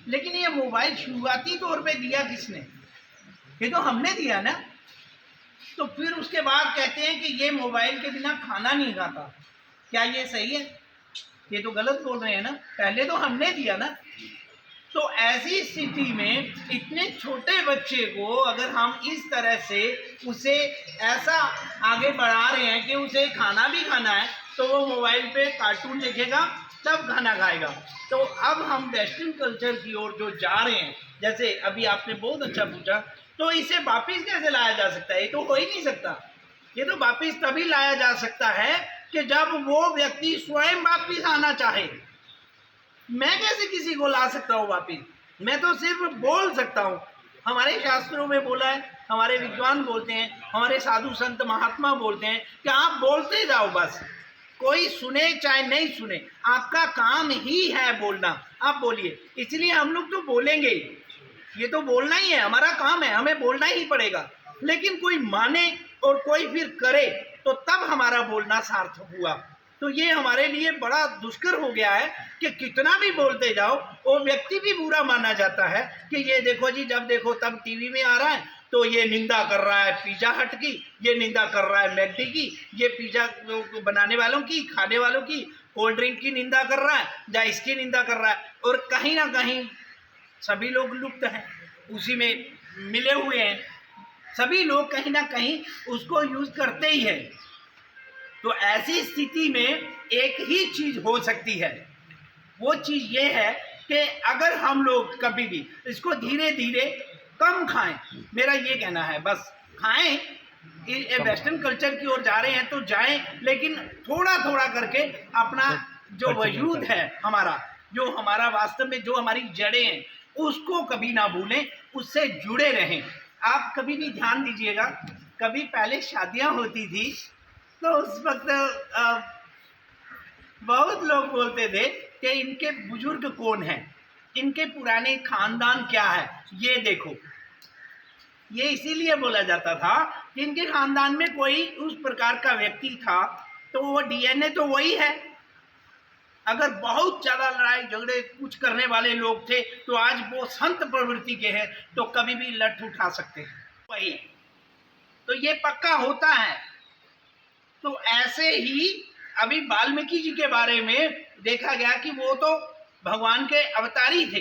लेकिन ये मोबाइल शुरुआती तौर पे दिया किसने? ये तो हमने दिया ना। तो फिर उसके बाद कहते हैं कि ये मोबाइल के बिना खाना नहीं खाता। क्या ये सही है? ये तो गलत बोल रहे हैं ना, पहले तो हमने दिया ना। तो ऐसी स्थिति में इतने छोटे बच्चे को अगर हम इस तरह से उसे ऐसा आगे बढ़ा रहे हैं कि उसे खाना भी खाना है तो वो मोबाइल पे कार्टून देखेगा तब खाना खाएगा। तो अब हम वेस्टर्न कल्चर की ओर जो जा रहे हैं, जैसे अभी आपने बहुत अच्छा पूछा, तो इसे वापिस कैसे लाया जा सकता है? ये तो हो ही नहीं सकता। ये तो वापिस तभी लाया जा सकता है कि जब वो व्यक्ति स्वयं वापिस आना चाहे। मैं कैसे किसी को ला सकता हूँ वापिस? मैं तो सिर्फ बोल सकता हूँ। हमारे शास्त्रों में बोला है, हमारे विद्वान बोलते हैं, हमारे साधु संत महात्मा बोलते हैं कि आप बोलते जाओ, बस कोई सुने चाहे नहीं सुने, आपका काम ही है बोलना। आप बोलिए, इसलिए हम लोग तो बोलेंगे। ये तो बोलना ही है, हमारा काम है, हमें बोलना ही पड़ेगा। लेकिन कोई माने और कोई फिर करे तो तब हमारा बोलना सार्थक हुआ। तो ये हमारे लिए बड़ा दुष्कर हो गया है कि कितना भी बोलते जाओ वो व्यक्ति भी बुरा माना जाता है कि ये देखो जी, जब देखो तब टीवी में आ रहा है तो ये निंदा कर रहा है पिज़्ज़ा हट की, ये निंदा कर रहा है मैकडी की, ये पिज़्ज़ा बनाने वालों की, खाने वालों की, कोल्ड ड्रिंक की निंदा कर रहा है या इसकी निंदा कर रहा है। और कहीं ना कहीं सभी लोग लुप्त हैं, उसी में मिले हुए हैं। सभी लोग कहीं ना कहीं उसको यूज़ करते ही हैं। तो ऐसी स्थिति में एक ही चीज़ हो सकती है, वो चीज़ ये है कि अगर हम लोग कभी भी इसको धीरे धीरे कम खाएं। मेरा ये कहना है, बस खाएं। वेस्टर्न कल्चर की ओर जा रहे हैं तो जाएं, लेकिन थोड़ा थोड़ा करके अपना जो वजूद है, हमारा जो हमारा वास्तव में जो हमारी जड़ें हैं, उसको कभी ना भूलें, उससे जुड़े रहें। आप कभी भी ध्यान दीजिएगा, कभी पहले शादियां होती थी तो उस वक्त बहुत लोग बोलते थे कि इनके बुजुर्ग कौन हैं, इनके पुराने खानदान क्या है, ये देखो। ये इसीलिए बोला जाता था कि इनके खानदान में कोई उस प्रकार का व्यक्ति था तो वो डीएनए तो वही है। अगर बहुत ज़्यादा लड़ाई झगड़े कुछ करने वाले लोग थे तो आज वो संत प्रवृत्ति के हैं तो कभी भी लठ उठा सकते हैं वही। तो ये पक्का होता है। तो ऐसे ही अभी वाल्मीकि जी के बारे में देखा गया कि वो तो भगवान के अवतारी थे।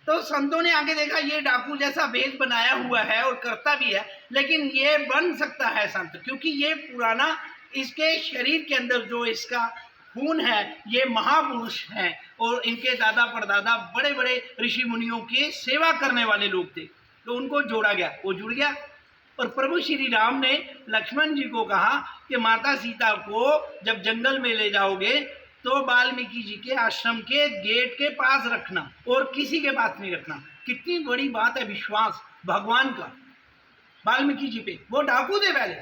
तो संतों ने आगे देखा ये डाकू जैसा भेष बनाया हुआ है और करता भी है, लेकिन ये बन सकता है संत, क्योंकि ये पुराना इसके शरीर के अंदर जो इसका खून है, ये महापुरुष हैं और इनके दादा परदादा बड़े बड़े ऋषि मुनियों की सेवा करने वाले लोग थे। तो उनको जोड़ा गया, वो जुड़ गया। और प्रभु श्री राम ने लक्ष्मण जी को कहा कि माता सीता को जब जंगल में ले जाओगे तो वाल्मीकि जी के आश्रम के गेट के पास रखना और किसी के पास नहीं रखना। कितनी बड़ी बात है विश्वास भगवान का वाल्मीकि जी पे। वो डाकू थे पहले,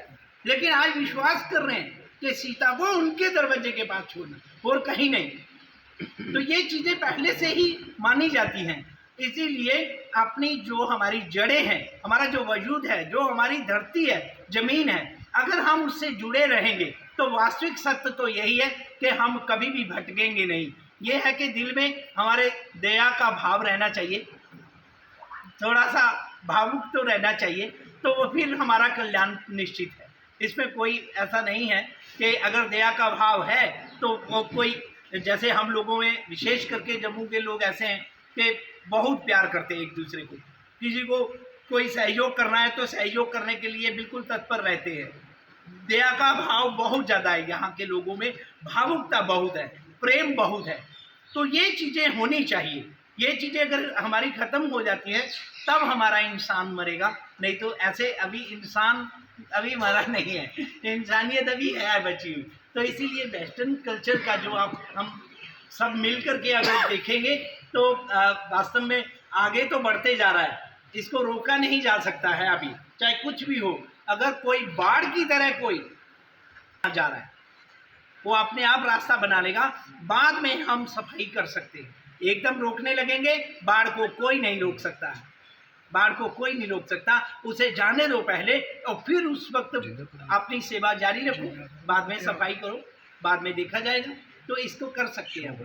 लेकिन आज विश्वास कर रहे हैं कि सीता को उनके दरवाजे के पास छोड़ना और कहीं नहीं। तो ये चीज़ें पहले से ही मानी जाती हैं। इसीलिए अपनी जो हमारी जड़ें हैं, हमारा जो वजूद है, जो हमारी धरती है, ज़मीन है, अगर हम उससे जुड़े रहेंगे तो वास्तविक सत्य तो यही है कि हम कभी भी भटकेंगे नहीं। ये है कि दिल में हमारे दया का भाव रहना चाहिए, थोड़ा सा भावुक तो रहना चाहिए, तो वो फिर हमारा कल्याण निश्चित है। इसमें कोई ऐसा नहीं है कि अगर दया का भाव है तो वो कोई, जैसे हम लोगों में विशेष करके जम्मू के लोग ऐसे हैं कि बहुत प्यार करते हैं एक दूसरे को। किसी को कोई सहयोग करना है तो सहयोग करने के लिए बिल्कुल तत्पर रहते हैं। दया का भाव बहुत ज़्यादा है यहाँ के लोगों में, भावुकता बहुत है, प्रेम बहुत है। तो ये चीज़ें होनी चाहिए। ये चीज़ें अगर हमारी ख़त्म हो जाती हैं तब हमारा इंसान मरेगा, नहीं तो ऐसे अभी इंसान अभी मरा नहीं है, इंसानियत अभी है बची हुई। तो इसीलिए वेस्टर्न कल्चर का जो हम सब मिल कर के अगर देखेंगे तो वास्तव में आगे तो बढ़ते जा रहा है, इसको रोका नहीं जा सकता है अभी, चाहे कुछ भी हो। अगर कोई बाढ़ की तरह कोई जा रहा है वो अपने आप रास्ता बना लेगा, बाद में हम सफाई कर सकते हैं। एकदम रोकने लगेंगे बाढ़ को कोई नहीं रोक सकता है, बाढ़ को कोई नहीं रोक सकता। उसे जाने दो पहले और फिर उस वक्त अपनी सेवा जारी रखो, बाद में सफाई करो, बाद में देखा जाएगा। तो इसको कर सकते हैं।